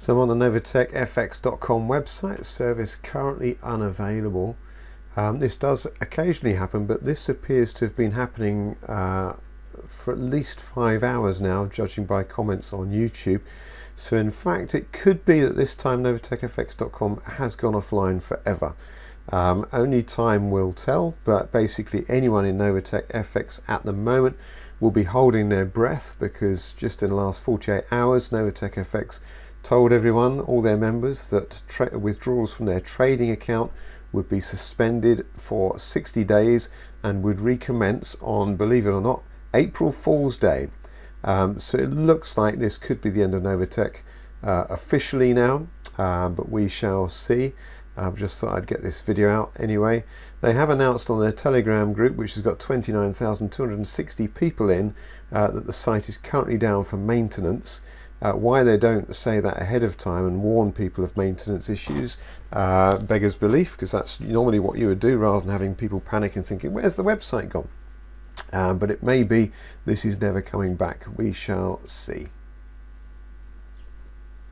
So I'm on the NovaTechFX.com website. Service currently unavailable. This does occasionally happen, but this appears to have been happening for at least 5 hours now, judging by comments on YouTube. So in fact, it could be that this time NovaTechFX.com has gone offline forever. Only time will tell, but basically anyone in NovaTechFX at the moment will be holding their breath, because just in the last 48 hours, NovaTechFX told everyone, all their members, that withdrawals from their trading account would be suspended for 60 days and would recommence on, believe it or not, April Fool's Day. So it looks like this could be the end of NovaTech officially now, but we shall see. Just thought I'd get this video out anyway. They have announced on their Telegram group, which has got 29,260 people in, that the site is currently down for maintenance. Why they don't say that ahead of time and warn people of maintenance issues beggars belief, because that's normally what you would do, rather than having people panic and thinking, where's the website gone? But it may be this is never coming back. We shall see.